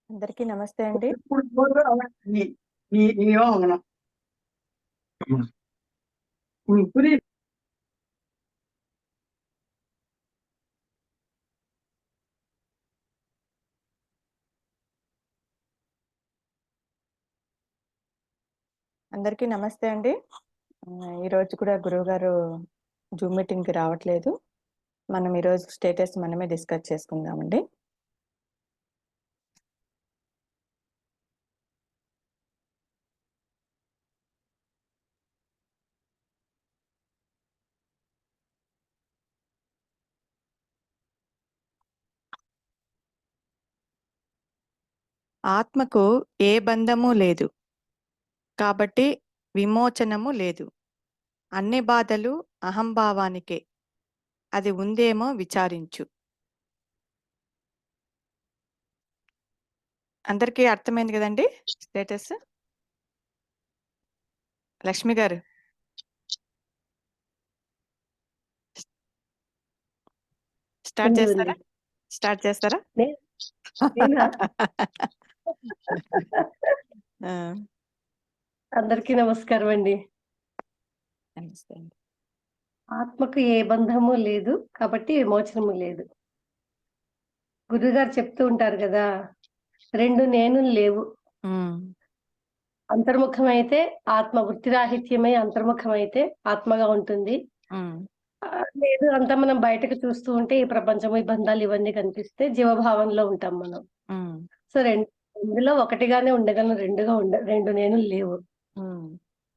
అందరికీ నమస్తే అండి. புரியுது. అందరికీ నమస్తే అండి. ఈరోజు కూడా గురువుగారు జూమ్ మీటింగ్‌కి రావట్లేదు. మనం ఈరోజు స్టేటస్ మనమే డిస్కస్ చేసుకుందామండి. ఆత్మకు ఏ బంధము లేదు, కాబట్టి విమోచనము లేదు. అన్ని బాధలు అహంభావానికే, అది ఉందేమో విచారించు. అందరికీ అర్థమైంది కదండి స్టేటస్? లక్ష్మి గారు స్టార్ట్ చేస్తారా? అందరికీ నమస్కారం అండి. నమస్తే అండి. ఆత్మకు ఏ బంధము లేదు, కాబట్టి విమోచనము లేదు. గురుగారు చెప్తూ ఉంటారు కదా, 2 నేను లేవు. అంతర్ముఖమైతే ఆత్మ, వృత్తిరాహిత్యమై అంతర్ముఖమైతే ఆత్మగా ఉంటుంది. లేదు అంతా మనం బయటకు చూస్తూ ఉంటే ఈ ప్రపంచం, ఈ బంధాలు ఇవన్నీ కనిపిస్తే జీవభావంలో ఉంటాం మనం. సో ఇందులో ఒకటిగానే ఉండగలను, రెండు నేను లేవు.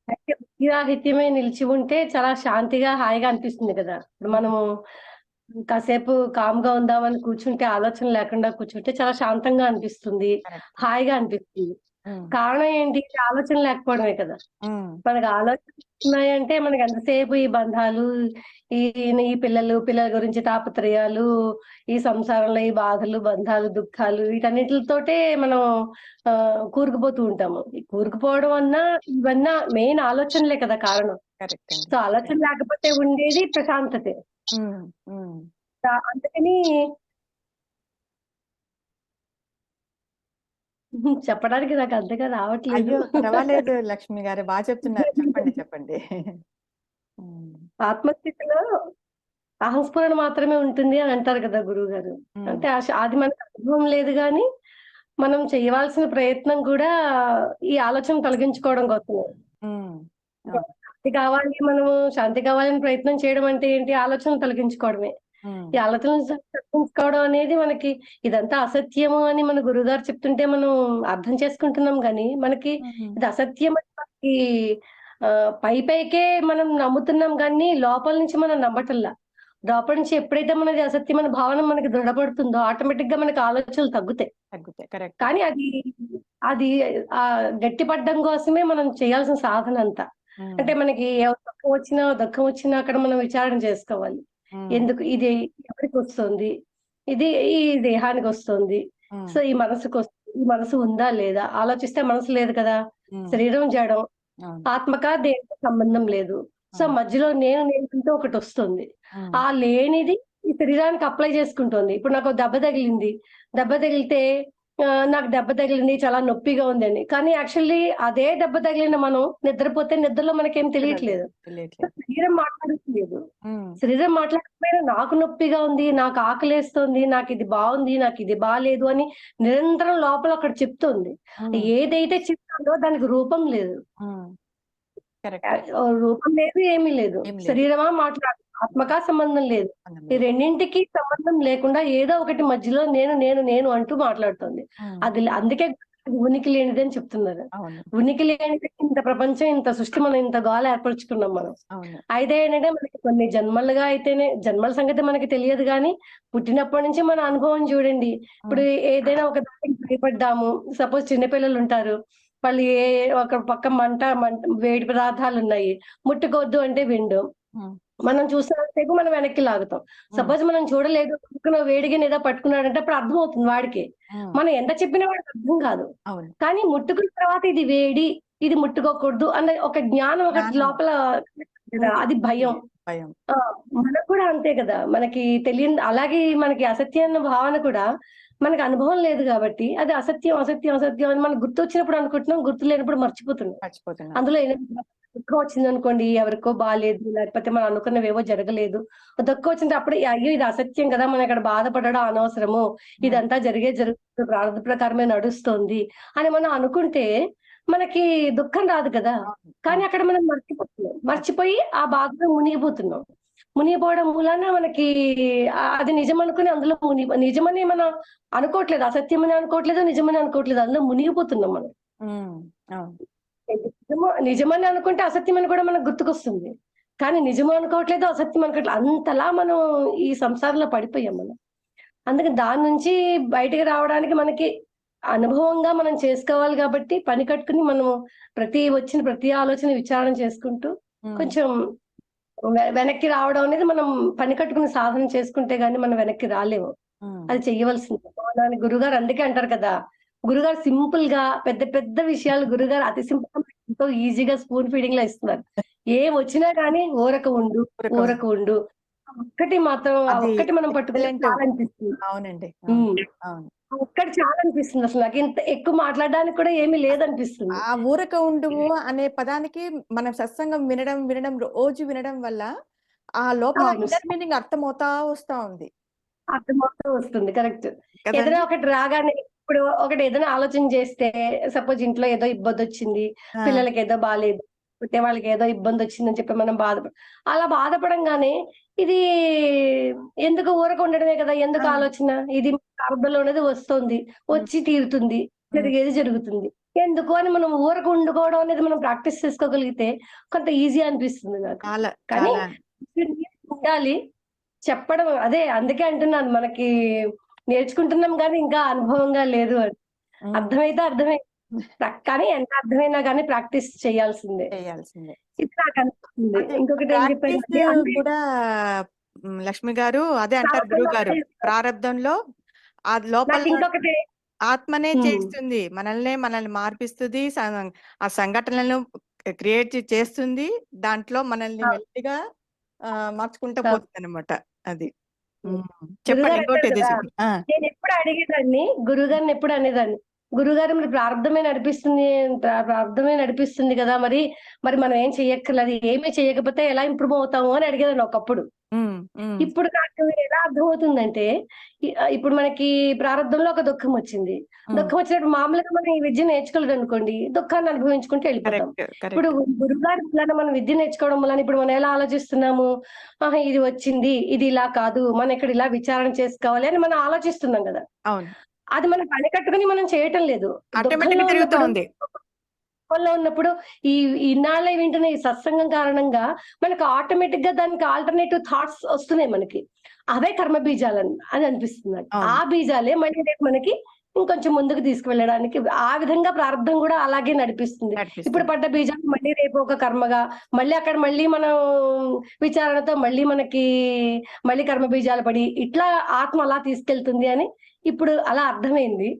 అయితే వృత్తిరాహిత్యమే నిలిచి ఉంటే చాలా శాంతిగా, హాయిగా అనిపిస్తుంది కదా. ఇప్పుడు మనము కాసేపు కామ్గా ఉందామని కూర్చుంటే, ఆలోచన లేకుండా కూర్చుంటే చాలా శాంతంగా అనిపిస్తుంది, హాయిగా అనిపిస్తుంది. కారణం ఏంటి? ఆలోచన లేకపోవడమే కదా. మనకు ఆలోచన ఉన్నాయంటే మనకి ఎంతసేపు ఈ బంధాలు, ఈ పిల్లల గురించి తాపత్రయాలు, ఈ సంసారంలో ఈ బాధలు, బంధాలు, దుఃఖాలు, వీటన్నిటితోటే మనం కూరుకుపోతూ ఉంటాము. ఈ కూరుకుపోవడం అన్నా ఇవన్నా మెయిన్ ఆలోచనలే కదా కారణం. సో ఆలోచన లేకపోతే ఉండేది ప్రశాంతతే. అందుకని చెప్పడానికి నాకు అంతగా రావట్లేదు. అయ్యో పర్వాలేదు లక్ష్మి గారు, బాగా చెప్తున్నారు. చెప్పండి. ఆత్మస్థితిలో అహంస్ఫురణ మాత్రమే ఉంటుంది అని అంటారు కదా గురువు గారు. అంటే అది మనకు అనుభవం లేదు గాని మనం చేయవలసిన ప్రయత్నం కూడా ఈ ఆలోచన తొలగించుకోవడం కోసమే. శాంతి కావాలని ప్రయత్నం చేయడం అంటే ఏంటి? ఆలోచన తొలగించుకోవడమే. ఈ ఆలోచన తొలగించుకోవడం అనేది మనకి ఇదంతా అసత్యము అని మన గురుగారు చెప్తుంటే మనం అర్థం చేసుకుంటున్నాం గాని, మనకి ఇది అసత్యం అని మనకి పైకే మనం నమ్ముతున్నాం గాని లోపల నుంచి మనం నమ్మటంలా. లోపల నుంచి ఎప్పుడైతే మనది అసత్యం అనే భావన మనకి దృఢపడుతుందో ఆటోమేటిక్ గా మనకి ఆలోచనలు తగ్గుతాయి. కానీ అది గట్టిపడ్డం కోసమే మనం చేయాల్సిన సాధన అంతా. అంటే మనకి సుఖం వచ్చినా, దుఃఖం వచ్చినా అక్కడ మనం విచారణ చేసుకోవాలి. ఎందుకు ఇది ఎవరికి వస్తుంది? ఇది ఈ దేహానికి వస్తుంది. సో ఈ మనసు ఉందా లేదా? ఆలోచిస్తే మనసు లేదు కదా. శరీరం జడం, ఆత్మక దేనికి సంబంధం లేదు. సో మధ్యలో నేను ఒకటి వస్తుంది. ఆ లేనిది ఈ శరీరానికి అప్లై చేసుకుంటుంది. ఇప్పుడు నాకు దెబ్బ తగిలింది. దెబ్బ తగిలితే నాకు దెబ్బ తగిలింది, చాలా నొప్పిగా ఉందని. కానీ యాక్చువల్లీ అదే దెబ్బ తగిలిన మనం నిద్రపోతే నిద్రలో మనకేం తెలియట్లేదు. శరీరం మాట్లాడట్లేదు. శరీరం మాట్లాడకపోయినా నాకు నొప్పిగా ఉంది, నాకు ఆకలేస్తుంది, నాకు ఇది బాగుంది, నాకు ఇది బాలేదు అని నిరంతరం లోపల అక్కడ చెప్తుంది. ఏదైతే చెప్తుందో దానికి రూపం లేదు. రూపం లేదు, ఏమీ లేదు. శరీరమా మాట్లాడు, ఆత్మకా సంబంధం లేదు. ఈ రెండింటికి సంబంధం లేకుండా ఏదో ఒకటి మధ్యలో నేను అంటూ మాట్లాడుతుంది. అది అందుకే ఉనికి లేనిది అని చెప్తున్నారు. ఉనికి లేనిది ఇంత ప్రపంచం, ఇంత సృష్టి, మనం ఇంత గాలి ఏర్పరచుకున్నాం మనం. అయితే ఏంటంటే మనకి కొన్ని జన్మలుగా అయితేనే, జన్మల సంగతి మనకి తెలియదు కానీ పుట్టినప్పటి నుంచి మన అనుభవం చూడండి. ఇప్పుడు ఏదైనా ఒక దానికి భయపడ్డాము, సపోజ్ చిన్నపిల్లలు ఉంటారు, వాళ్ళు ఒక పక్క మంట వేడి పదార్థాలు ఉన్నాయి, ముట్టుకోవద్దు అంటే విండు. మనం చూసినంతసేపు మనం వెనక్కి లాగుతాం. సపోజ్ మనం చూడలేదు, వేడిగా ఏదో పట్టుకున్నాడంటే అప్పుడు అర్థం అవుతుంది వాడికి. మనం ఎంత చెప్పినా వాడికి అర్థం కాదు. కానీ ముట్టుకున్న తర్వాత ఇది వేడి, ఇది ముట్టుకోకూడదు అన్న ఒక జ్ఞానం ఒకటి లోపల, అది భయం. మనకు కూడా అంతే కదా. మనకి తెలియని, అలాగే మనకి అసత్య అన్న భావన కూడా మనకు అనుభవం లేదు కాబట్టి అది అసత్యం అసత్యం అసత్యం అని మనకు గుర్తు వచ్చినప్పుడు అనుకుంటున్నాం, గుర్తు లేనప్పుడు మర్చిపోతున్నాం. మర్చిపోతున్నాం. అందులో దుఃఖం వచ్చిందనుకోండి, ఎవరికో బాలేదు, లేకపోతే మనం అనుకున్నవేవో జరగలేదు. దుఃఖం వచ్చింటే అప్పుడే అయ్యో ఇది అసత్యం కదా, మనం ఇక్కడ బాధపడడం అనవసరము, ఇదంతా జరుగుతుంది, ప్రారంభ ప్రకారమే నడుస్తోంది అని మనం అనుకుంటే మనకి దుఃఖం రాదు కదా. అవును. కానీ అవును. అక్కడ మనం మర్చిపోతున్నాం. మర్చిపోయి ఆ బాధలో మునిగిపోతున్నాం. మునిగిపోవడం మూలాన మనకి అది నిజం అనుకుని అందులో నిజమని మనం అనుకోవట్లేదు. అసత్యమని అనుకోవట్లేదు, నిజమని అనుకోవట్లేదు. అందులో మునిగిపోతున్నాం మనం. అవును. నిజమని అనుకుంటే అసత్యమని కూడా మనకు గుర్తుకొస్తుంది. కానీ నిజము అనుకోవట్లేదు, అసత్యం అనుకోవట్లేదు. అంతలా మనం ఈ సంసారంలో పడిపోయాం మనం. అందుకని దాని నుంచి బయటికి రావడానికి మనకి అనుభవంగా మనం చేసుకోవాలి కాబట్టి పని కట్టుకుని మనము వచ్చిన ప్రతి ఆలోచన విచారణ చేసుకుంటూ కొంచెం వెనక్కి రావడం అనేది మనం పని కట్టుకుని సాధన చేసుకుంటే గానీ మనం వెనక్కి రాలేము. అది చెయ్యవలసింది. అని గురుగారు అందుకే అంటారు కదా, గురుగారు సింపుల్ గా పెద్ద పెద్ద విషయాలు గురుగారు అతి సింపుల్ గా ఎంతో ఈజీగా స్పూన్ ఫీడింగ్ లో ఇస్తున్నారు. ఏం వచ్చినా గానీ ఊరక ఉండు, ఊరక ఉండు. ఒక్కటి మాత్రం ఒక్కటి మనం పట్టుకుంటే చాలా అనిపిస్తుంది. అవునండి. అవును. ఒక్కటి చాలా అనిపిస్తుంది. అసలు నాకు ఇంత ఎక్కువ మాట్లాడడానికి కూడా ఏమీ లేదనిపిస్తుంది. ఆ ఊరక ఉండువు అనే పదానికి మనం సత్సంగం వినడం రోజు వినడం వల్ల ఆ లోపల ఇన్నర్ మీనింగ్ అర్థమవుతా వస్తా ఉంది. అర్థమవుతూ వస్తుంది. కరెక్ట్. ఏదైనా ఒకటి రాగానే ఇప్పుడు ఒకటి ఏదైనా ఆలోచన చేస్తే సపోజ్ ఇంట్లో ఏదో ఇబ్బందొచ్చింది, పిల్లలకి ఏదో బాలేదు, పుట్టే వాళ్ళకి ఏదో ఇబ్బందొచ్చిందని చెప్పి మనం అలా బాధపడంగానే ఇది ఎందుకు ఊరక ఉండడమే కదా! ఎందుకు ఆలోచన? ఇది ప్రారంభంలోనేది వస్తుంది. వచ్చి తీరుతుంది. జరిగేది జరుగుతుంది. ఎందుకు అని మనం ఊరక ఉండుకోవడం అనేది మనం ప్రాక్టీస్ చేసుకోగలిగితే కొంత ఈజీ అనిపిస్తుంది నాకు. కానీ ఉండాలి. చెప్పడం అదే అందుకే అంటున్నాను మనకి నేర్చుకుంటున్నాం గానీ ఇంకా అనుభవంగా లేదు అని. అర్థమైతే అర్థమై కానీ ఎంత అర్థమైనా గానీ ప్రాక్టీస్ చేయాల్సిందే. ఇది నాకు అనిపిస్తుంది. ఇంకొకటి ఏం చెప్పారంటే కూడా లక్ష్మి గారు అదే అంటారు గురువు గారు, ప్రారంధంలో ఆ లోపల ఇంకొకటి ఆత్మనే చేస్తుంది, మనల్ని మార్పిస్తుంది, ఆ సంఘటనలను క్రియేట్ చేస్తుంది, దాంట్లో మనల్ని మెల్లిగా మార్చుకుంటూ పోతుంది అనమాట. అది చెప్పండి. ఇంకోటి నేను ఎప్పుడు అడిగేదాన్ని, గురుగారిని ఎప్పుడు అనేదాన్ని, గురుగారు మీరు ప్రారంధమే నడిపిస్తుంది కదా, మరి మనం ఏం చెయ్యక్కర్లేదు, ఏమీ చేయకపోతే ఎలా ఇంప్రూవ్ అవుతాము అని అడిగేదాన్ని ఒకప్పుడు. ఇప్పుడు నాకు ఎలా అర్థమవుతుందంటే ఇప్పుడు మనకి ప్రారంధంలో ఒక దుఃఖం వచ్చింది. దుఃఖం వచ్చినప్పుడు మామూలుగా మనం ఈ విద్య నేర్చుకోలేదు అనుకోండి, దుఃఖాన్ని అనుభవించుకుంటూ వెళ్ళిపోతాం. ఇప్పుడు గురుగారి వలన మనం విద్య నేర్చుకోవడం వలన ఇప్పుడు మనం ఎలా ఆలోచిస్తున్నాము, ఇది వచ్చింది, ఇది ఇలా కాదు, మనం ఇక్కడ ఇలా విచారణ చేసుకోవాలి అని మనం ఆలోచిస్తున్నాం కదా. అది మనం పని కట్టుకుని మనం చేయటం లేదు. దుఃఖంలో ఉన్నప్పుడు ఈ ఇన్నాళ్ళే వింటున్న ఈ సత్సంగం కారణంగా మనకు ఆటోమేటిక్ గా దానికి ఆల్టర్నేటివ్ థాట్స్ వస్తున్నాయి మనకి. అవే కర్మ బీజాలని అని అనిపిస్తుంది. ఆ బీజాలే మళ్ళీ రేపు మనకి ఇంకొంచెం ముందుకు తీసుకువెళ్ళడానికి ఆ విధంగా ప్రారంభం కూడా అలాగే నడిపిస్తుంది. ఇప్పుడు పడ్డ బీజాలు మళ్ళీ రేపు ఒక కర్మగా మళ్ళీ అక్కడ మళ్ళీ మనం విచారణతో మళ్ళీ కర్మ బీజాలు పడి ఇట్లా ఆత్మ అలా తీసుకెళ్తుంది అని ఇప్పుడు అలా అర్థమైంది.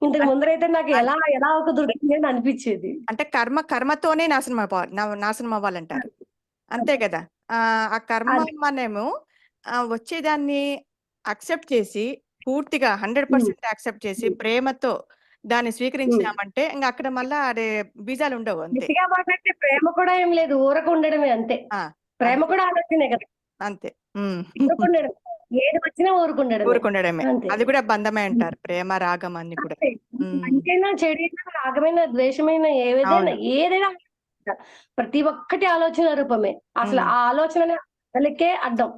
ఇంతకు ముందరైతే నాకు ఎలా ఒక దొరికింది అని అనిపించేది. అంటే కర్మతోనే నాశనం అవ్వాలంటారు, అంతే కదా. ఆ కర్మ మనము వచ్చేదాన్ని అక్సెప్ట్ చేసి పూర్తిగా 100% యాక్సెప్ట్ చేసి ప్రేమతో దాన్ని స్వీకరించినామంటే ఇంకా అక్కడ మళ్ళా అదే బీజాలు ఉండవు. అంతే. ప్రేమ కూడా ఏం లేదు, ఊరక ఉండడమే అంతే. ప్రేమ కూడా ఆలోచనే కదా. అంతే. ఏది వచ్చినా ఊరుకుండడమే. అది కూడా బంధమే అంటారు. ప్రేమ రాగం అన్ని కూడా. అంతేనా, చెడైనా రాగమైన ద్వేషమైన ఏదైనా ప్రతి ఒక్కటి ఆలోచన రూపమే. అసలు ఆ ఆలోచన అడ్డం.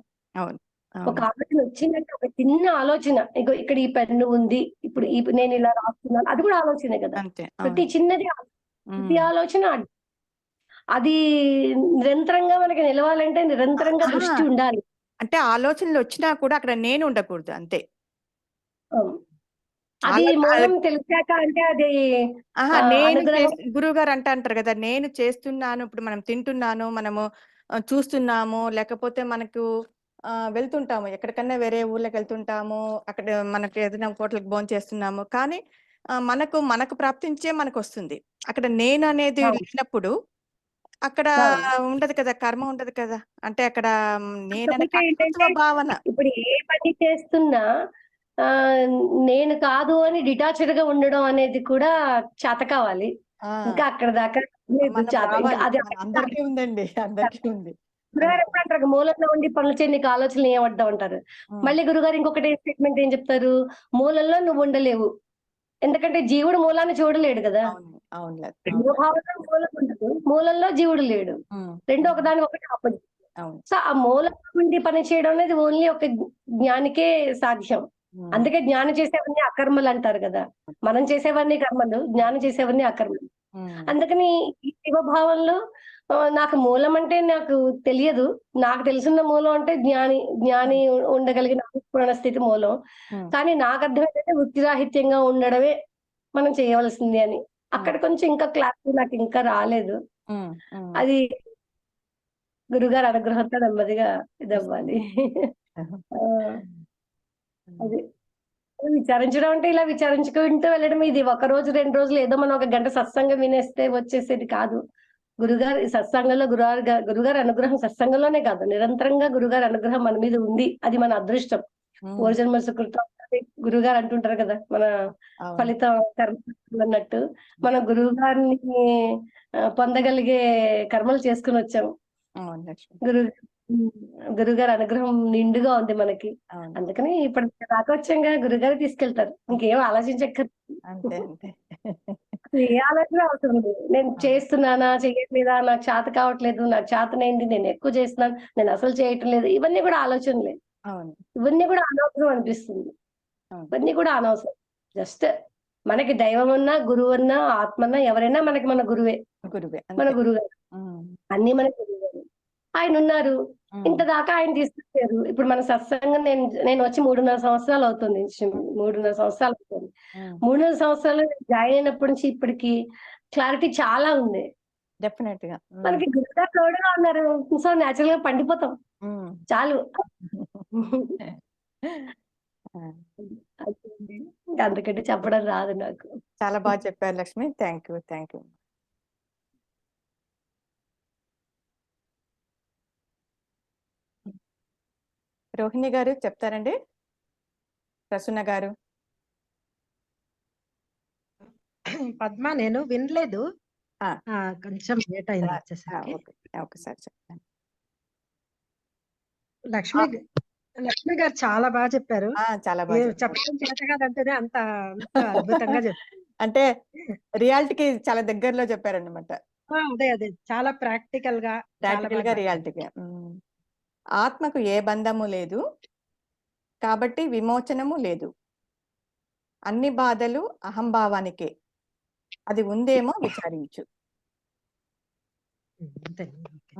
ఒక ఆలోచన వచ్చిందంటే ఒక చిన్న ఆలోచన, ఇక్కడ ఈ పెన్ను ఉంది, ఇప్పుడు నేను ఇలా రాస్తున్నాను, అది కూడా ఆలోచనే కదా. ప్రతి చిన్నది ప్రతి ఆలోచన అది నిరంతరంగా మనకి నిలవాలంటే నిరంతరంగా దృష్టి ఉండాలి. అంటే ఆలోచనలు వచ్చినా కూడా అక్కడ నేను ఉండకూడదు, అంతే. అది మూలం తెలిసాక అంటే అది గురువు గారు అంటారు కదా, నేను చేస్తున్నాను, ఇప్పుడు మనం తింటున్నాను, మనము చూస్తున్నాము, లేకపోతే మనకు వెళ్తుంటాము, ఎక్కడికన్నా వేరే ఊర్లోకి వెళ్తుంటాము, అక్కడ మనకి ఏదైనా హోటల్కి భోజనం చేస్తున్నాము, కానీ మనకు ప్రాప్తించే మనకు వస్తుంది. అక్కడ నేను అనేది లేనప్పుడు అక్కడ ఉండదు కదా, కర్మ ఉండదు కదా. అంటే అక్కడ నేను భావన. ఇప్పుడు ఏ పని చేస్తున్నా నేను కాదు అని డిటాచ్డ్ గా ఉండడం అనేది కూడా చేత కావాలి. ఆ! ఇంకా అక్కడ దాకా లేదు మనం చేత. ఇంకా రావాలి. అది మన అందరికీ ఉందండి. అందరికీ ఉంది. గురుగారు మనకి. ఎప్పుడు అంటారు, మూలంలో ఉండి పనులు చేయి నీకు ఆలోచనలు ఏమడ్డం అంటారు. హ్మ్. మళ్ళీ గురుగారు ఇంకొకటి స్టేట్మెంట్ ఏం చెప్తారు? మూలంలో నువ్వు ఉండలేవు. ఎందుకంటే జీవుడు మూలాన్ని చూడలేడు కదా! అవును. అవునులే. అవునులే. జీవభావంలో మూలం ఉండదు. మూలంలో జీవుడు లేడు. హ్మ్. 2 హ్మ్. ఒకదానికొకటి ఆపోజిట్. అవును. సో, ఆ మూలంలో ఉండి పని చేయడం అనేది ఓన్లీ ఒక జ్ఞానికే సాధ్యం. హ్మ్. అందుకే జ్ఞానం చేసేవన్నీ అకర్మలంటారు గదా! మనం చేసేవన్నీ కర్మలు, జ్ఞానం చేసేవన్నీ అకర్మలు. హ్మ్. అందుకని ఈ శివభావంలో నాకు మూలం అంటే నాకు తెలియదు. నాకు తెలిసిన మూలం అంటే జ్ఞాని హ్మ్. ఉండగలిగిన పూర్ణ స్థితి మూలం. హ్మ్. కానీ నాకర్థమైందంటే వృత్తిరాహిత్యంగా ఉండడమే మనం చేయవలసింది అని. హ్మ్. అక్కడ కొంచెం ఇంకా క్లారిటీ నాకింకా రాలేదు. హ్మ్. హ్మ్. అది గురుగారి అనుగ్రహంతో నెమ్మదిగా ఇదవ్వాలి. వస్తుంది. ఆ! హ్మ్. అది. విచారించడం అంటే ఇలా విచారించుకుంటూ వెళ్ళడం. ఇది ఒక రోజు, 2 రోజులు ఏదో మనం ఒక గంట సత్సంగం వినేస్తే వచ్చేసేది కాదు. గురుగారు ఈ సత్సంగంలో గురుగారి అనుగ్రహం సత్సంగంలోనే కాదు, నిరంతరంగా గురుగారి అనుగ్రహం మన మీద ఉంది. అది మన అదృష్టం. హ్మ్. పూర్వజన్మ సుకృతం అని గురుగారు అంటుంటారు కదా! మన అవును. ఫలితం కర్మ అన్నట్టు. మన గురువు గారిని పొందగలిగే కర్మలు చేసుకొనొచ్చాం. అవును లక్ష్మి. గురు హ్మ్. గురువుగారి అనుగ్రహం నిండుగా ఉంది మనకి. అవును. అందుకని ఇప్పటి దాకా వచ్చాంగా, గురువుగారే తీసుకెళ్తారు. ఇంకేం ఆలోచించక్కర్లేదు. అంతే. అంతే. ఏ ఆలోచన అవసరం లేదు. నేను అవును. చేస్తున్నానా? చెయ్యట్లేదా? నాకు చేత కావట్లేదు. నాకు చేతనైంది. నేను ఎక్కువ చేస్తున్నాను. నేను అసలు చేయటం లేదు. ఇవన్నీ కూడా ఆలోచనలే. అవును. ఇవన్నీ కూడా అనవసరం అనిపిస్తుంది. అవును. ఇవన్నీ కూడా అనవసరం. జస్ట్ మనకి దైవమన్నా, గురువన్నా, ఆత్మన్నా ఎవరైనా మనకి మన గురువే. గురువే. మన అంతే. గురువుగారు. హ్మ్. అన్నీ మనకి గురువుగారే. ఆయనున్నారు. హ్మ్. ఇంత దాకా ఆయన తీసుకొచ్చారు. ఇప్పుడు మన సత్సంగం నేనొచ్చి 3.5 సంవత్సరాలవుతుంది. హ్మ్. 3.5 సంవత్సరాలవుతుంది. హ్మ్. 3.5 సంవత్సరాలు జాయిన్ అయినప్పటి నుంచి ఇప్పటికి క్లారిటీ చాలా ఉంది. డెఫినెట్‌గా. హ్మ్. మనకి గురువుగారు తోడుగా ఉన్నారు. సో, నేచురల్‌గా పండిపోతాం. హ్మ్. చాలు. ఆ! అదండి. ఇంక అంతకంటే చెప్పడం రాదు నాకు. చాలా బా చెప్పారు Lakshmi. Thank you. Thank you. Rohini గారు చెప్తారండి? ప్రసన్న గారు. పద్మ నేను వినలేదు. ఆ! కొంచెం లేట్ అయింది ఆ! ఆ! వచ్చేసరికి. ఓకే. ఒకసారి చెప్తాను. లక్ష్మి ఆ! గ్ లక్ష్మి గారు చాలా బా చెప్పారు. ఆ! చాలా బా చెప్పారు. చెప్పడం చేత కాదంటేనే అంత అద్భుతంగా చెప్పారు. అంటే రియాలిటీకి చాలా దగ్గరలో చెప్పారన్నమాట. అదే. చాలా ప్రాక్టికల్‌గా చాలా ప్రాక్టికల్‌గా, బాగా చెప్పారు. రియాలిటీగా. హ్మ్. ఆత్మకు ఏ బంధము లేదు. కాబట్టి విమోచనము లేదు. అన్ని బాధలు అహంభావానికే. అది ఉందేమో విచారించు. అంతే. ఓకే.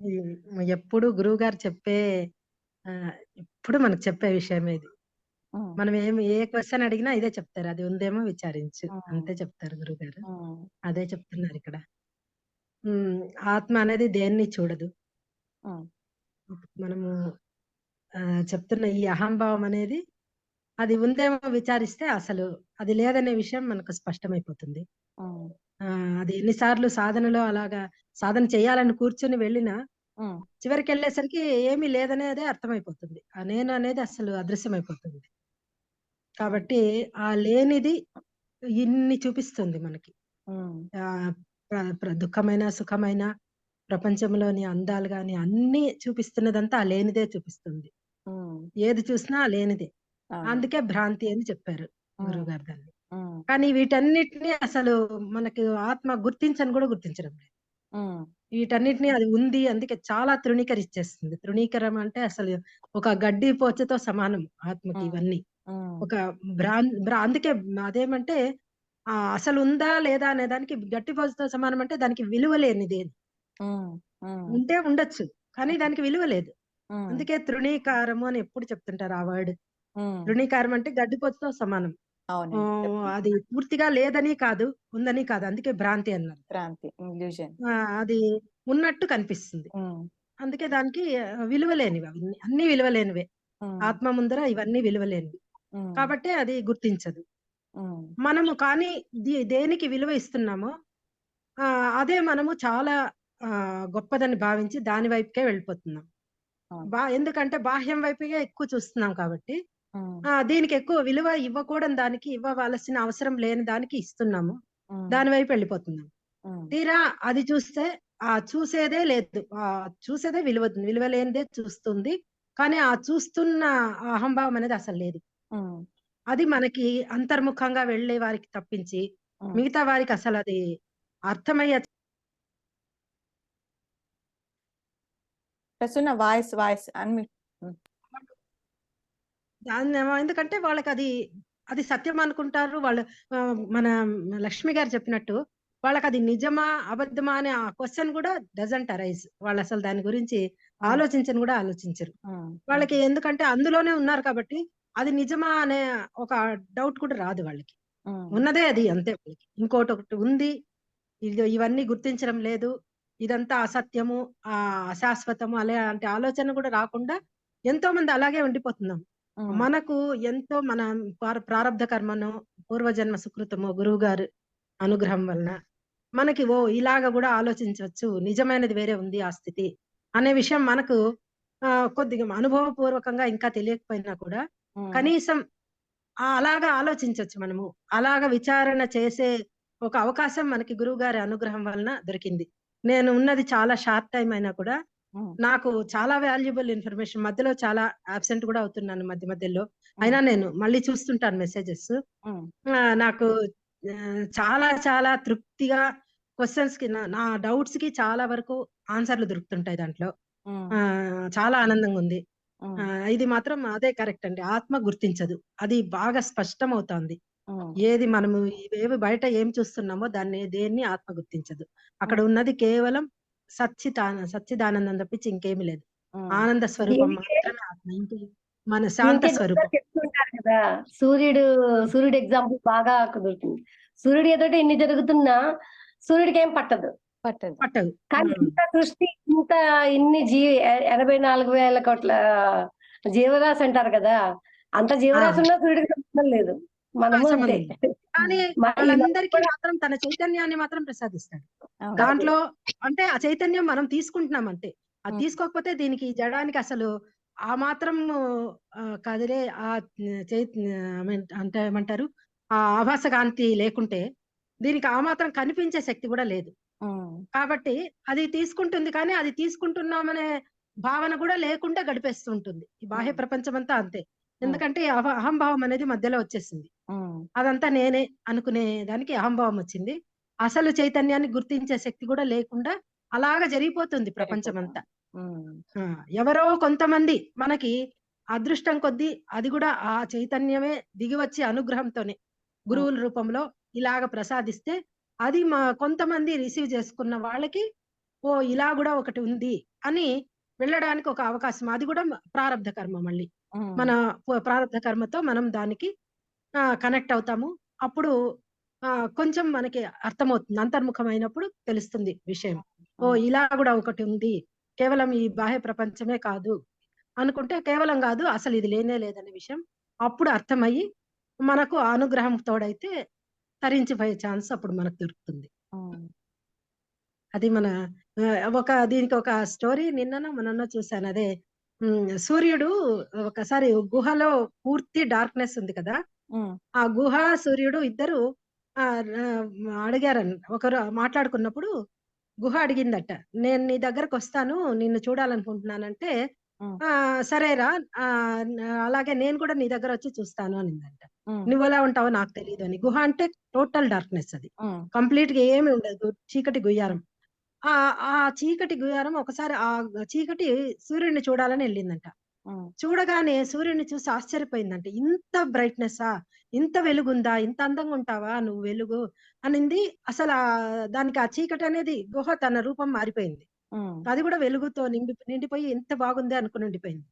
హ్మ్. ఎప్పుడు గురువుగారు చెప్పే ఎప్పుడు మనకు చెప్పే విషయమే ఇది. హ్మ్. మనం ఏ క్వెషన్ అడిగినా ఇదే చెప్తారు. అది ఉందేమో విచారించు. హ్మ్. అంతే చెప్తారు గురువుగారు. హ్మ్. అదే చెప్తున్నారిక్కడ. ఆత్మ అనేది దేన్ని చూడదు. హ్మ్. మనము చెప్తున్న ఈ అహంభావం అనేది అది ఉందేమో విచారిస్తే అసలు అది లేదనే విషయం మనకు స్పష్టమైపోతుంది. హ్మ్. అది ఎన్నిసార్లు సాధనలో అలాగా సాధన చేయాలని కూర్చొని వెళ్ళినా హ్మ్. చివరికెళ్ళేసరికి ఏమీ లేదనేదే అర్థమైపోతుంది. ఆ నేను అనేది అసలు అదృశ్యమైపోతుంది. అవును. కాబట్టి ఆ లేనిది ఇన్ని చూపిస్తుంది మనకి. హ్మ్. ఆహ్, దుఃఖమైన, సుఖమైన, ప్రపంచంలోని అందాలు గాని అన్నీ చూపిస్తున్నదంతా ఆ లేనిదే చూపిస్తుంది. హ్మ్. ఏది చూసినా ఆ లేనిదే. అవును. అందుకే భ్రాంతి అని చెప్పారు హ్మ్. గురువుగారు దాన్ని. హ్మ్. కానీ వీటన్నిటిని అసలు మనకి ఆత్మ గుర్తించని కూడా గుర్తించడం లేదు. హ్మ్. వీటన్నిటిని అది ఉంది. అందుకే చాలా తృణీకరిచ్చేస్తుంది. తృణీకరం అంటే అసలు ఒక గడ్డి పోచతో సమానం ఆత్మకి హ్మ్. ఇవన్నీ. హ్మ్. ఒక అందుకే అదేమంటే అసలుందా లేదా అనే దానికి గట్టి పోచతో సమానం అంటే దానికి విలువ లేనిది. హ్మ్. హ్మ్. ఉంటే ఉండొచ్చు. కానీ హ్మ్. దానికి విలువ లేదు. హ్మ్. అందుకే తృణీకారము అని ఎప్పుడు చెప్తుంటారు ఆ వర్డ్. హ్మ్. తృణీకారం అంటే గడ్డిపోచతో సమానం. అవునండి. అది పూర్తిగా లేదని కాదు, ఉందని కాదు. అందుకే భ్రాంతి అన్నారు. క్రాంతి. ఇల్యూజన్. అది ఉన్నట్టు కనిపిస్తుంది. హ్మ్. అందుకే దానికి విలువ లేనివి అవన్నీ. అన్నీ విలువ లేనివే. హ్మ్. ఆత్మ ముందర ఇవన్నీ విలువ లేనివి. హ్మ్. కాబట్టే అది గుర్తించదు. హ్మ్. మనము కానీ దేనికి విలువ ఇస్తున్నామో అదే మనము చాలా గొప్పదని భావించి దాని వైపుకే వెళ్ళిపోతున్నాం. అవును. ఎందుకంటే బాహ్యం వైపుగా ఎక్కువ చూస్తున్నాం కాబట్టి ఉమ్, దీనికి ఎక్కువ విలువ ఇవ్వకూడని దానికి, ఇవ్వవలసిన అవసరం లేని దానికి ఇస్తున్నాము. ఉమ్, దాని వైపు వెళ్ళిపోతున్నాం. ఉమ్, తీరా అది చూస్తే చూసేదే లేదు. చూసేదే విలువ లేనిదే చూస్తుంది. కానీ ఆ చూస్తున్న ఆ అహంభావం అనేది అసలు లేదు. ఉమ్, అది మనకి అంతర్ముఖంగా వెళ్ళే వారికి తప్పించి ఉమ్. మిగతా వారికి అసలు అది అర్థమయ్యే ప్రసన్న వాయిస్ అని ఎందుకంటే వాళ్ళకి అది అది సత్యం అనుకుంటారు వాళ్ళు. మన లక్ష్మి గారు చెప్పినట్టు వాళ్ళకి అది నిజమా అబద్ధమా అనే ఆ క్వశ్చన్ కూడా డజంట్ అరైజ్. వాళ్ళు అసలు దాని గురించి ఆలోచించను కూడా ఆలోచించరు. వాళ్ళకి ఎందుకంటే అందులోనే ఉన్నారు కాబట్టి అది నిజమా అనే ఒక డౌట్ కూడా రాదు వాళ్ళకి. ఉన్నదే అది అంతే. వాళ్ళకి ఇంకోటి ఒకటి ఉంది, ఇవన్నీ గుర్తించడం లేదు, ఇదంతా అసత్యము, అశాశ్వతము అలాంటి ఆలోచన కూడా రాకుండా ఎంతో మంది అలాగే ఉండిపోతున్నాం. మనకు ఎంతో మన ప్రారబ్ధ కర్మను, పూర్వజన్మ సుకృతము, గురువు గారు అనుగ్రహం వలన మనకి ఇలాగ కూడా ఆలోచించవచ్చు, నిజమైనది వేరే ఉంది ఆ స్థితి అనే విషయం మనకు కొద్దిగా అనుభవపూర్వకంగా ఇంకా తెలియకపోయినా కూడా కనీసం అలాగా ఆలోచించవచ్చు మనము. అలాగా విచారణ చేసే ఒక అవకాశం మనకి గురువు గారి అనుగ్రహం వలన దొరికింది. నేను ఉన్నది చాలా షార్ట్ టైం అయినా కూడా నాకు చాలా వాల్యుబుల్ ఇన్ఫర్మేషన్. మధ్యలో చాలా అబ్సెంట్ కూడా అవుతున్నాను మధ్య మధ్యలో. అయినా నేను మళ్ళీ చూస్తుంటాను మెసేజెస్. నాకు చాలా చాలా తృప్తిగా క్వశ్చన్స్ కి నా డౌట్స్ కి చాలా వరకు ఆన్సర్లు దొరుకుతుంటాయి దాంట్లో. చాలా ఆనందంగా ఉంది. ఇది మాత్రం అదే కరెక్ట్ అండి. ఆత్మ గుర్తించదు. అది బాగా స్పష్టం అవుతోంది. ఏది మనము ఇవేవి బయట ఏం చూస్తున్నామో దేన్ని ఆత్మ గుర్తించదు. అక్కడ ఉన్నది కేవలం సచ్చిదానందం తప్పించి ఇంకేమీ లేదు. ఆనంద స్వరూపం దీనికే మాత్రమే ఆత్మ. మన శాంత దీనికే గురుగారు స్వరూపం. చెప్తుంటారు కదా, సూర్యుడు ఎగ్జాంపుల్ బాగా కుదురుతుంది. సూర్యుడు ఎదుట ఇన్ని జరుగుతున్నా సూర్యుడికి ఏం పట్టదు. పట్టదు. కానీ ఇంత సృష్టి, ఇన్ని 84,000 కోట్ల జీవరాశి అంటారు కదా, అంత జీవరాశి ఉన్నా సూర్యుడికి సంబంధం లేదు. మనము అంతే. సంబంధం లేదు. కానీ వాళ్ళందరికీ మాత్రం తన చైతన్యాన్ని మాత్రం ప్రసాదిస్తాడు. దాంట్లో అంటే ఆ చైతన్యం మనం తీసుకుంటున్నాం అంతే. అది తీసుకోకపోతే దీనికి జడానికి అసలు ఆ మాత్రం కదిలే అంటే ఏమంటారు, ఆ ఆభాస కాంతి లేకుంటే దీనికి ఆ మాత్రం కనిపించే శక్తి కూడా లేదు. కాబట్టి అది తీసుకుంటుంది, కానీ అది తీసుకుంటున్నామనే భావన కూడా లేకుండా గడిపేస్తూ ఉంటుంది. ఈ బాహ్య ప్రపంచం అంతా అంతే. ఎందుకంటే అహంభావం అనేది మధ్యలో వచ్చేసింది. అదంతా నేనే అనుకునే దానికి అహంభావం వచ్చింది. అసలు చైతన్యాన్ని గుర్తించే శక్తి కూడా లేకుండా అలాగా జరిగిపోతుంది ప్రపంచం అంతా. ఎవరో కొంతమంది మనకి అదృష్టం కొద్దీ అది కూడా ఆ చైతన్యమే దిగి వచ్చి అనుగ్రహంతోనే గురువుల రూపంలో ఇలాగ ప్రసాదిస్తే అది కొంతమంది రిసీవ్ చేసుకున్న వాళ్ళకి ఇలా కూడా ఒకటి ఉంది అని వెళ్ళడానికి ఒక అవకాశం. అది కూడా ప్రారబ్ధ కర్మ. మళ్ళీ మన ప్రారబ్ధ కర్మతో మనం దానికి కనెక్ట్ అవుతాము. అప్పుడు కొంచెం మనకి అర్థమవుతుంది. అంతర్ముఖమైనప్పుడు తెలుస్తుంది విషయం. ఇలా కూడా ఒకటి ఉంది, కేవలం ఈ బాహ్య ప్రపంచమే కాదు అనుకుంటే, కేవలం కాదు అసలు ఇది లేనే లేదనే విషయం అప్పుడు అర్థమయ్యి మనకు అనుగ్రహం తోడైతే తరించిపోయే ఛాన్స్ అప్పుడు మనకు దొరుకుతుంది. అది మన దీనికి ఒక స్టోరీ నిన్ననో మొన్ననో చూశాను. అదే సూర్యుడు ఒకసారి గుహలో పూర్తి డార్క్నెస్ ఉంది కదా, ఆ గుహ సూర్యుడు ఇద్దరు అడిగారని ఒకరు మాట్లాడుకున్నప్పుడు గుహ అడిగిందట, నేను నీ దగ్గరకు వస్తాను, నిన్ను చూడాలనుకుంటున్నానంటే సరేరా, అలాగే నేను కూడా నీ దగ్గర వచ్చి చూస్తాను అనిందంట. నువ్వు ఎలా ఉంటావో నాకు తెలియదు అని. గుహ అంటే టోటల్ డార్క్నెస్, అది కంప్లీట్ గా ఏమి ఉండదు, చీకటి గుయ్యారం. ఆ చీకటి గుయ్యారం ఒకసారి ఆ చీకటి సూర్యుడిని చూడాలని వెళ్ళిందంట. చూడగానే సూర్యుడిని చూసి ఆశ్చర్యపోయిందంట. ఇంత బ్రైట్నెస్, ఇంత వెలుగుందా, ఇంత అందంగా ఉంటావా నువ్వు వెలుగు అనింది. అసలు దానికి ఆ చీకటి అనేది గుహ తన రూపం మారిపోయింది. అది కూడా వెలుగుతో నిండిపోయి ఎంత బాగుంది అనుకుని ఉండిపోయింది.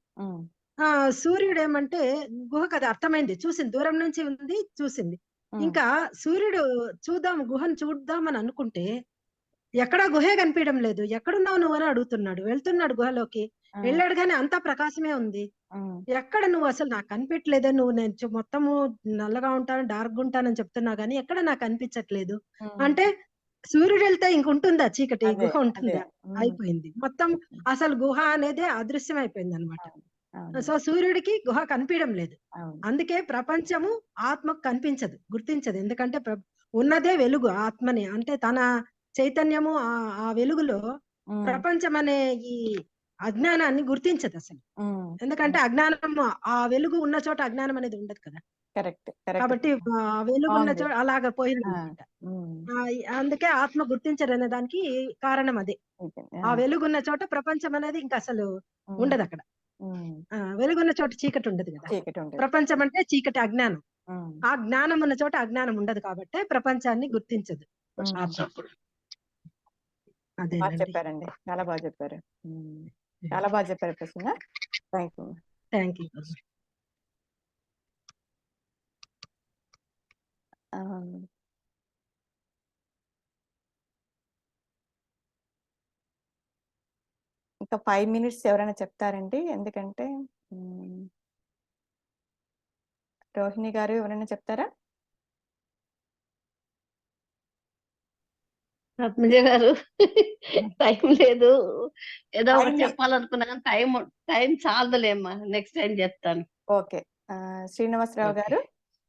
సూర్యుడు ఏమంటే గుహకు అది అర్థమైంది, చూసింది, దూరం నుంచి ఉంది చూసింది. ఇంకా సూర్యుడు గుహను చూద్దామని అనుకుంటే ఎక్కడా గుహే కనిపించడం లేదు. ఎక్కడున్నావు నువ్వు అని అడుగుతున్నాడు. వెళ్తున్నాడు గుహలోకి, వెళ్ళాడు కానీ అంతా ప్రకాశమే ఉంది. ఎక్కడ నువ్వు, అసలు నాకు కనిపించలేదే, నువ్వు నేను మొత్తము నల్లగా ఉంటాను, డార్క్ గా ఉంటానని చెప్తున్నావు కానీ ఎక్కడ నాకు కనిపించట్లేదు అంటే సూర్యుడు వెళ్తే ఇంకుంటుందా చీకటి? అదే గుహ అదే ఉంటుందా? అయిపోయింది. మొత్తం అసలు గుహ అనేది అదృశ్యం అయిపోయిందన్నమాట. అవును, అవును, సో, సూర్యుడికి గుహ కనిపియడం లేదు. అవును. అందుకే ప్రపంచము ఆత్మకు కనిపించదు, గుర్తించదు. ఎందుకంటే ఉన్నదే వెలుగు ఆత్మని. అంటే తన చైతన్యము ఆ వెలుగులో ఉమ్, ప్రపంచం అనే ఈ అజ్ఞానాన్ని గుర్తించదసలు. ఉమ్, ఎందుకంటే అజ్ఞానము ఆ వెలుగు ఉన్న చోట అజ్ఞానం అనేది ఉండదు కదా! Correct correct. కాబట్టి వెలుగున్న బాగుంది. చోట అలాగా ఆ, పోయిందన్నమాట. ఉమ్, అందుకే ఆత్మ గుర్తించరనే దానికి కారణం అదే. ఓకే, ఆ వెలుగున్న చోట ప్రపంచం అనేది ఇంక అసలు ఉమ్, ఉండదక్కడ. ఉమ్, వెలుగున్న చోట చీకటి ఉండదు కదా! చీకటి ఉండదు. ప్రపంచం అంటే చీకటి, అజ్ఞానం. ఉమ్, ఆ జ్ఞానం ఉన్న చోట అజ్ఞానం ఉండదు కాబట్టే ప్రపంచాన్ని గుర్తించదు ఉమ్. ఆత్మ. బాగా అదేనండి. చెప్పారండి, చాలా బాగా చెప్పారు. చాలా బాగా చెప్పారు Prasanna. Thank you. Thank you. ఇంకా 5 minutes ఎవరైనా చెప్తారండి? ఎందుకంటే రోహిణి గారు ఎవరైనా చెప్తారా? పద్మజ గారు టైం లేదు. ఏదో ఒకటి Time- చెప్పాలనుకున్నా కానీ టైం చాలదులేమ్మా. నెక్స్ట్ టైం చెప్తాను. ఓకే. శ్రీనివాసరావు ఓకే. గారు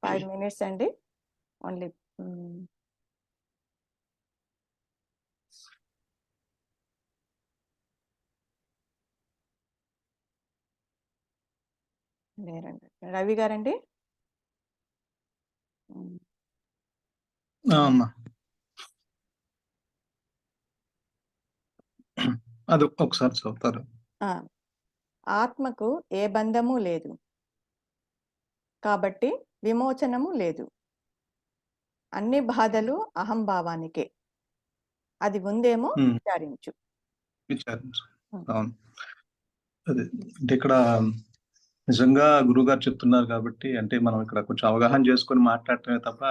5 minutes అండి ఓన్లీ. లేరండి. రవి గారండి? అమ్మా అది ఒకసారి చదువుతారు. ఆత్మకు ఏ బంధము లేదు కాబట్టి విమోచనము లేదు. అన్ని బాధలు అహంభావానికే. అది ఉందేమో విచారించు. విచారించు. అవును, అదే అంటే ఇక్కడ నిజంగా గురువుగారు చెప్తున్నారు కాబట్టి, అంటే మనం ఇక్కడ కొంచెం అవగాహన చేసుకొని మాట్లాడటమే తప్ప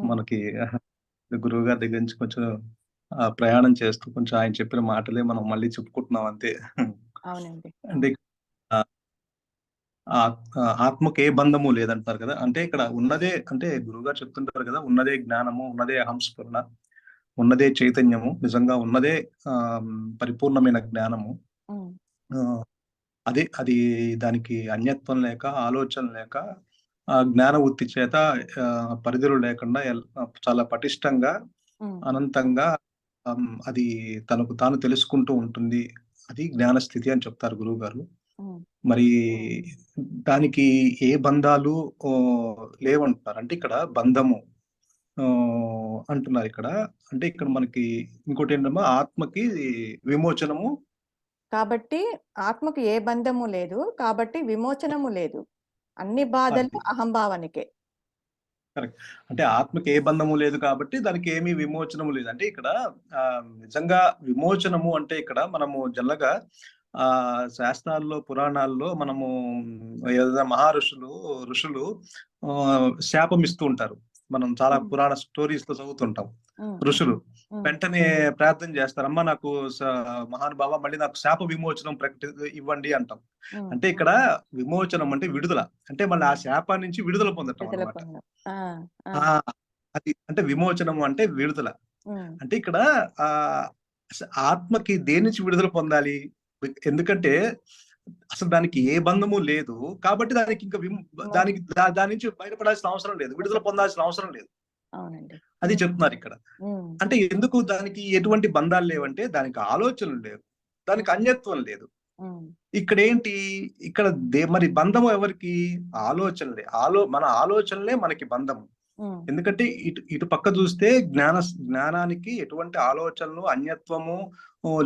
మనకి గురువు గారి దగ్గర నుంచి కొంచెం ప్రయాణం చేస్తూ కొంచెం ఆయన చెప్పిన మాటలే మనం మళ్ళీ చెప్పుకుంటున్నాం అంతే. అవునండి. అంటే ఆత్మకు ఏ బంధము లేదంటారు కదా. అంటే ఇక్కడ ఉన్నదే, అంటే గురువుగారు చెప్తుంటారు కదా, ఉన్నదే జ్ఞానము, ఉన్నదే అహంస్ఫురణ, ఉన్నదే చైతన్యము, నిజంగా ఉన్నదే పరిపూర్ణమైన జ్ఞానము. అదే అది దానికి అన్యత్వం లేక, ఆలోచన లేక, జ్ఞాన వృత్తి చేత పరిధులు లేకుండా చాలా పటిష్టంగా, అనంతంగా అది తనకు తాను తెలుసుకుంటూ ఉంటుంది. అది జ్ఞాన స్థితి అని చెప్తారు గురువు గారు. మరి దానికి ఏ బంధాలు లేవంటున్నారు. అంటే ఇక్కడ బంధము అంటున్నారు ఇక్కడ. అంటే ఇక్కడ మనకి ఇంకోటి ఏంటమ్మా, ఆత్మకి విమోచనము కాబట్టి ఆత్మకు ఏ బంధము లేదు కాబట్టి విమోచనము లేదు. అన్ని బాధలు అహంభావానికే. కరెక్ట్. అంటే ఆత్మకి ఏ బంధము లేదు కాబట్టి దానికి ఏమీ విమోచనము లేదు. అంటే ఇక్కడ నిజంగా విమోచనము అంటే ఇక్కడ మనము జనరల్‌గా శాస్త్రాల్లో, పురాణాల్లో మనము ఏదైనా ఋషులు శాపం ఇస్తూ ఉంటారు. మనం చాలా పురాణ స్టోరీస్ లో చదువుతుంటాం. ఋషులు వెంటనే ప్రార్థన చేస్తారు, అమ్మ నాకు మహానుభావ మళ్ళీ నాకు శాప విమోచనం ఇవ్వండి అంటాం. అంటే ఇక్కడ విమోచనం అంటే విడుదల, అంటే మళ్ళీ ఆ శాప నుంచి విడుదల పొందటం అన్నమాట. అది అంటే విమోచనం అంటే విడుదల. అంటే ఇక్కడ ఆత్మకి దేని నుంచి విడుదల పొందాలి? ఎందుకంటే అసలు దానికి ఏ బంధము లేదు కాబట్టి దానికి ఇంకా దాని నుంచి బయటపడాల్సిన అవసరం లేదు, విడుదల పొందాల్సిన అవసరం లేదు. అది చెప్తున్నారు ఇక్కడ. అంటే ఎందుకు దానికి ఎటువంటి బంధాలు లేవంటే దానికి ఆలోచనలు లేవు, దానికి అన్యత్వం లేదు. ఇక్కడ ఏంటి, ఇక్కడ మరి బంధము ఎవరికి? ఆలోచనలే. మన ఆలోచనలే మనకి బంధము. ఎందుకంటే ఇటు పక్క చూస్తే జ్ఞానానికి ఎటువంటి ఆలోచనలు, అన్యత్వము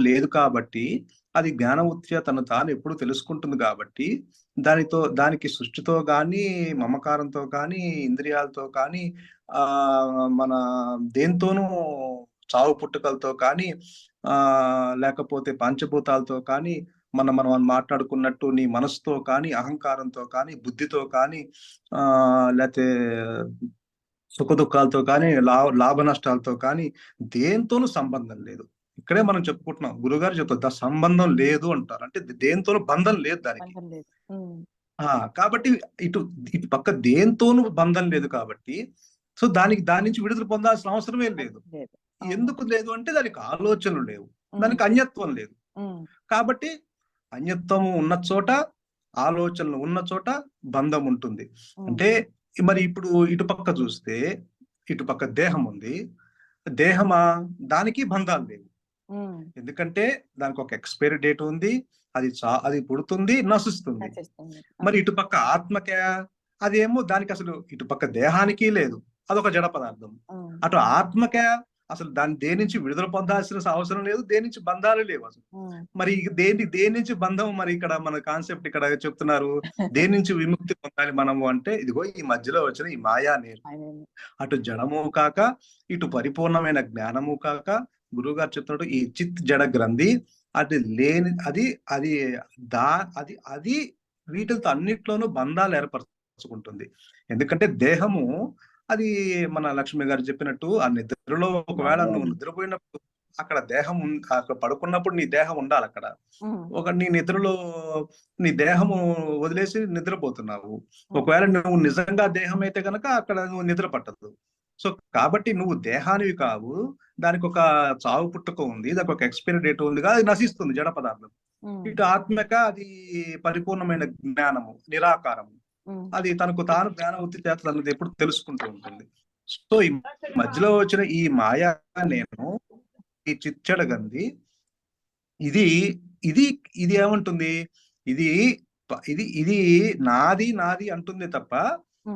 లేదు కాబట్టి, అది జ్ఞానవృత్యా తను తాను ఎప్పుడు తెలుసుకుంటుంది కాబట్టి, దానికి సృష్టితో కానీ, మమకారంతో కానీ, ఇంద్రియాలతో కానీ, మన దేంతోనూ చావు పుట్టుకలతో కానీ, లేకపోతే పంచభూతాలతో కానీ, మనం మాట్లాడుకున్నట్టు నీ మనసుతో కానీ, అహంకారంతో కానీ, బుద్ధితో కానీ, లేకపోతే సుఖ దుఃఖాలతో కానీ, లాభ నష్టాలతో కానీ దేంతోనూ సంబంధం లేదు. ఇక్కడే మనం చెప్పుకుంటున్నాం, గురుగారు చెప్తారు సంబంధం లేదు అంటారు. అంటే దేంతోనూ బంధం లేదు దానికి. కాబట్టి ఇటు పక్క దేంతోనూ బంధం లేదు కాబట్టి, సో దాని నుంచి విడుదల పొందాల్సిన అవసరమే లేదు. ఎందుకు లేదు అంటే దానికి ఆలోచనలు లేవు, దానికి అన్యత్వం లేదు. కాబట్టి అన్యత్వము ఉన్న చోట, ఆలోచనలు ఉన్న చోట బంధం ఉంటుంది. అంటే మరి ఇప్పుడు ఇటుపక్క చూస్తే ఇటుపక్క దేహం ఉంది, దేహమా దానికి బంధాలు లేవు. ఎందుకంటే దానికి ఒక ఎక్స్పైరీ డేట్ ఉంది, అది పుడుతుంది, నశిస్తుంది. మరి ఇటుపక్క ఆత్మకే అదేమో దానికి అసలు ఇటుపక్క దేహానికి లేదు, అదొక జడ పదార్థం. అటు ఆత్మకే అసలు దేని నుంచి విడుదల పొందాల్సిన అవసరం లేదు, దేని నుంచి బంధాలు లేవు అసలు. మరి దేని నుంచి బంధం? మరి ఇక్కడ మన కాన్సెప్ట్ ఇక్కడ చెప్తున్నారు, దేని నుంచి విముక్తి పొందాలి మనము అంటే ఇదిగో ఈ మధ్యలో వచ్చిన ఈ మాయా నేరు. అటు జడము కాక, ఇటు పరిపూర్ణమైన జ్ఞానము కాక, గురువు గారు చెప్తున్నట్టు ఈ చిత్ జడ గ్రంథి అది లేని అది వీటితో అన్నిట్లోనూ బంధాలు ఏర్పరచుకుంటుంది. ఎందుకంటే దేహము అది మన లక్ష్మి గారు చెప్పినట్టు ఆ నిద్రలో ఒకవేళ నువ్వు నిద్రపోయినప్పుడు అక్కడ దేహం అక్కడ పడుకున్నప్పుడు నీ దేహం ఉండాలి అక్కడ. నీ నిద్రలో నీ దేహము వదిలేసి నిద్రపోతున్నావు, ఒకవేళ నువ్వు నిజంగా దేహం అయితే కనుక అక్కడ నువ్వు నిద్ర పట్టదు. సో కాబట్టి నువ్వు దేహానివి కావు, దానికి ఒక చావు పుట్టుక ఉంది, దానికి ఒక ఎక్స్పైరీ డేట్ ఉంది, అది నశిస్తుంది జడ పదార్థం. ఇటు ఆత్మక అది పరిపూర్ణమైన జ్ఞానము, నిరాకారము, అది తనకు తాను జ్ఞానవృత్తి చేత అన్నది ఎప్పుడు తెలుసుకుంటూ ఉంటుంది. సో ఈ మధ్యలో వచ్చిన ఈ మాయా నేను, ఈ చిచ్చడ గంధి ఇది ఇది ఇది ఏమంటుంది, ఇది ఇది ఇది నాది నాది అంటుంది తప్ప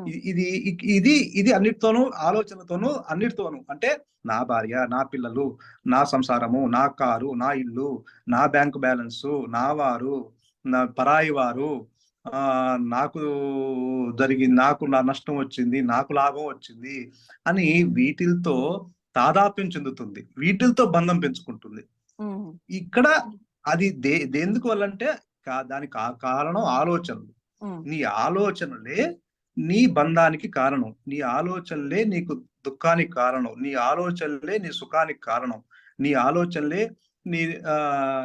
ఇది ఇది ఇది అన్నిటితోనూ ఆలోచనతోనూ అన్నిటితోనూ అంటే నా భార్య, నా పిల్లలు, నా సంసారము, నా కారు, నా ఇల్లు, నా బ్యాంకు బ్యాలెన్సు, నా వారు, నా పరాయి వారు, నాకు నా నష్టం వచ్చింది, నాకు లాభం వచ్చింది అని వీటితో తాదాప్యం చెందుతుంది, వీటితో బంధం పెంచుకుంటుంది. ఇక్కడ అది దేందుకు వల్లంటే దానికి కారణం ఆలోచనలు. నీ ఆలోచనలే నీ బంధానికి కారణం, నీ ఆలోచనలే నీకు దుఃఖానికి కారణం, నీ ఆలోచనలే నీ సుఖానికి కారణం, నీ ఆలోచనలే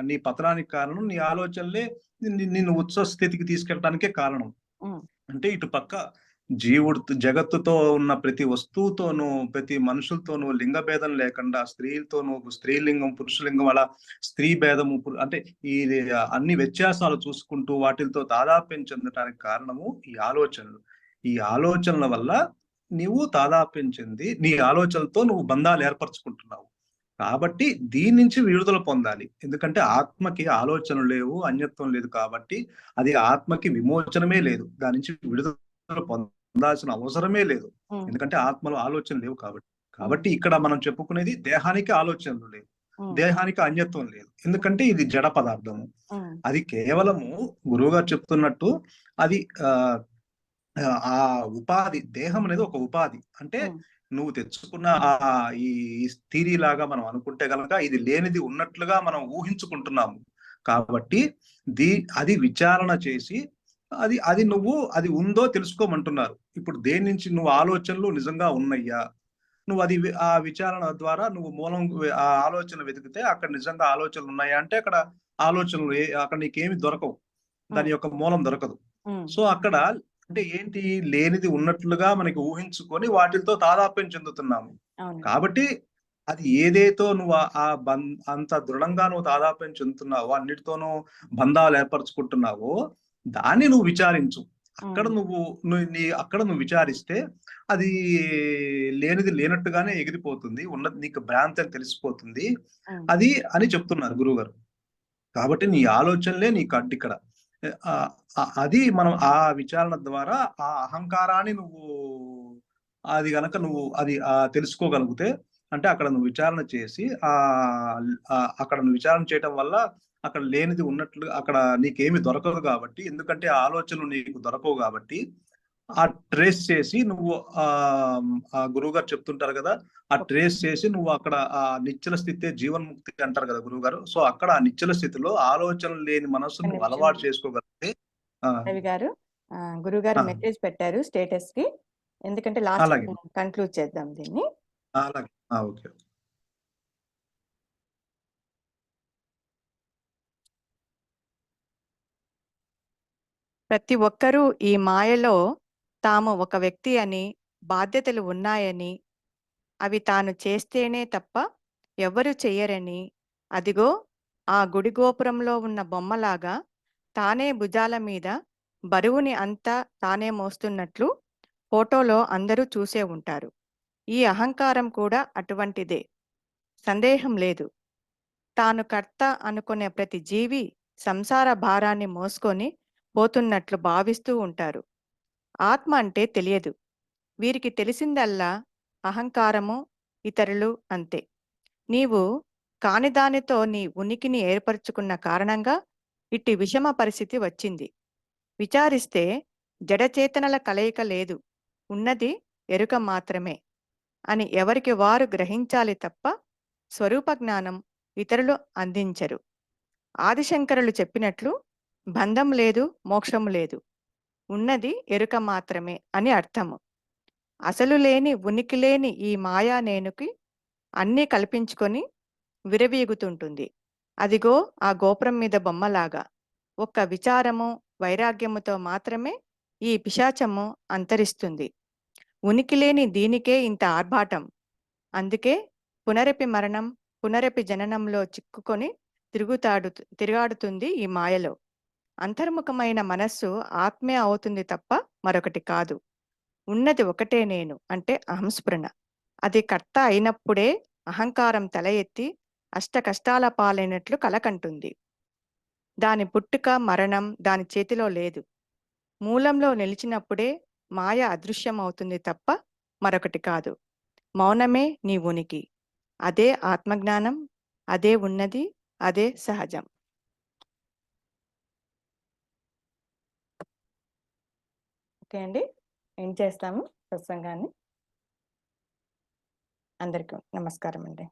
నీ పతనానికి కారణం, నీ ఆలోచనలే నిన్ను ఉత్సవ స్థితికి తీసుకెళ్ళడానికే కారణం. అంటే ఇటు పక్క జీవుడు జగత్తుతో ఉన్న ప్రతి వస్తువుతోనూ, ప్రతి మనుషులతోనూ లింగ భేదం లేకుండా, స్త్రీలతోనూ స్త్రీలింగం, పురుషలింగం, అలా స్త్రీ భేదము, అంటే ఈ అన్ని వ్యత్యాసాలు చూసుకుంటూ వాటితో తాదాప్యం చెందడానికి కారణము ఈ ఆలోచనలు. ఈ ఆలోచనల వల్ల నీవు తాదాప్యం చెంది నీ ఆలోచనలతో నువ్వు బంధాలు ఏర్పరచుకుంటున్నావు. కాబట్టి దీని నుంచి విడుదల పొందాలి. ఎందుకంటే ఆత్మకి ఆలోచనలు లేవు, అన్యత్వం లేదు, కాబట్టి అది ఆత్మకి విమోచనమే లేదు, దాని నుంచి విడుదల పొందాల్సిన అవసరమే లేదు. ఎందుకంటే ఆత్మలో ఆలోచన లేవు కాబట్టి. కాబట్టి ఇక్కడ మనం చెప్పుకునేది దేహానికి ఆలోచనలు లేవు, దేహానికి అన్యత్వం లేదు, ఎందుకంటే ఇది జడ పదార్థము. అది కేవలము గురువు గారు చెప్తున్నట్టు అది ఆ ఉపాధి, దేహం అనేది ఒక ఉపాధి. అంటే నువ్వు తెచ్చుకున్న ఈ థియరీ లాగా మనం అనుకుంటే గనక ఇది లేనిది ఉన్నట్లుగా మనం ఊహించుకుంటున్నాము. కాబట్టి అది విచారణ చేసి అది నువ్వు అది ఉందో తెలుసుకోమంటున్నారు. ఇప్పుడు దేని నుంచి నువ్వు ఆలోచనలు నిజంగా ఉన్నాయా, నువ్వు అది ఆ విచారణ ద్వారా నువ్వు మూలం ఆ ఆలోచన వెతికితే అక్కడ నిజంగా ఆలోచనలు ఉన్నాయా అంటే అక్కడ ఆలోచనలు అక్కడ నీకేమి దొరకవు, దాని యొక్క మూలం దొరకదు. సో అక్కడ అంటే ఏంటి, లేనిది ఉన్నట్లుగా మనకి ఊహించుకొని వాటితో తాదాప్యం చెందుతున్నాము. కాబట్టి అది ఏదైతే నువ్వు అంత దృఢంగా నువ్వు తాదాప్యం చెందుతున్నావో, అన్నిటితోనూ బంధాలు ఏర్పరచుకుంటున్నావో దాన్ని నువ్వు విచారించు. అక్కడ నువ్వు విచారిస్తే అది లేనిది లేనట్టుగానే ఎగిరిపోతుంది, ఉన్నది నీకు భ్రాంతి అని తెలిసిపోతుంది అది అని చెప్తున్నారు గురువుగారు. కాబట్టి నీ ఆలోచనలే నీకు అడ్డిక్కడ. అది మనం ఆ విచారణ ద్వారా ఆ అహంకారాన్ని అది గనక నువ్వు తెలుసుకోగలిగితే, అంటే అక్కడ నువ్వు విచారణ చేసి అక్కడ నువ్వు విచారణ చేయటం వల్ల అక్కడ లేనిది ఉన్నట్లు అక్కడ నీకేమి దొరకదు కాబట్టి, ఎందుకంటే ఆ ఆలోచనలు నీకు దొరకవు కాబట్టి ఆ ట్రేస్ చేసి నువ్వు ఆ గురువు గారు చెప్తుంటారు కదా, ఆ ట్రేస్ చేసి నువ్వు అక్కడ ఆ నిశ్చల స్థితే జీవన్ముక్తి అంటారు కదా గురువు గారు. సో అక్కడ ఆ నిశ్చల స్థితిలో ఆలోచనలు లేని మనసును నువ్వు అలవాటు చేసుకోగలిగితే. రవి గారు, గురువు గారు మెసేజ్ పెట్టారు స్టేటస్ కి, ఎందుకంటే లాస్ట్ కన్క్లూడ్ చేద్దాం దీన్ని. అలాగే, ఓకే. ప్రతి ఒక్కరూ ఈ మాయలో తాము ఒక వ్యక్తి అని, బాధ్యతలు ఉన్నాయని, అవి తాను చేస్తేనే తప్ప ఎవ్వరు చెయ్యరని, అదిగో ఆ గుడి గోపురంలో ఉన్న బొమ్మలాగా తానే భుజాల మీద బరువుని అంతా తానే మోస్తున్నట్లు ఫోటోలో అందరూ చూసే ఉంటారు. ఈ అహంకారం కూడా అటువంటిదే, సందేహం లేదు. తాను కర్త అనుకునే ప్రతి జీవి సంసార భారాన్ని మోసుకొని పోతున్నట్లు భావిస్తూ ఉంటారు. ఆత్మ అంటే తెలియదు. వీరికి తెలిసిందల్లా అహంకారము, ఇతరులు అంతే. నీవు కానిదానితో నీ ఉనికిని ఏర్పరచుకున్న కారణంగా ఇట్టి విషమ పరిస్థితి వచ్చింది. విచారిస్తే జడచేతనల కలయిక లేదు, ఉన్నది ఎరుక మాత్రమే అని ఎవరికి వారు గ్రహించాలి తప్ప స్వరూప జ్ఞానం ఇతరులు అందించరు. ఆదిశంకరులు చెప్పినట్లు బంధం లేదు, మోక్షము లేదు, ఉన్నది ఎరుక మాత్రమే అని అర్థము. అసలు లేని ఉనికి లేని ఈ మాయా నేనుకి అన్నీ కల్పించుకొని విరవీగుతుంటుంది. అదిగో ఆ గోపురం మీద బొమ్మలాగా ఒక్క విచారము, వైరాగ్యముతో మాత్రమే ఈ పిశాచము అంతరిస్తుంది. ఉనికి లేని దీనికే ఇంత ఆర్భాటం. అందుకే పునరపి మరణం, పునరపి జననంలో చిక్కుకొని తిరుగాడుతుంది ఈ మాయలో. అంతర్ముఖమైన మనస్సు ఆత్మే అవుతుంది తప్ప మరొకటి కాదు. ఉన్నది ఒకటే నేను అంటే అహంస్ఫురణ. అది కర్త అయినప్పుడే అహంకారం తల ఎత్తి అష్ట కష్టాల పాలైనట్లు కలకంటుంది. దాని పుట్టుక మరణం దాని చేతిలో లేదు. మూలంలో నిలిచినప్పుడే మాయ అదృశ్యమవుతుంది తప్ప మరొకటి కాదు. మౌనమే నీ ఉనికి. అదే ఆత్మజ్ఞానం, అదే ఉన్నది, అదే సహజం. ఓకే అండి, ఏం చేస్తాము సత్సంగాన్ని. అందరికీ నమస్కారం అండి.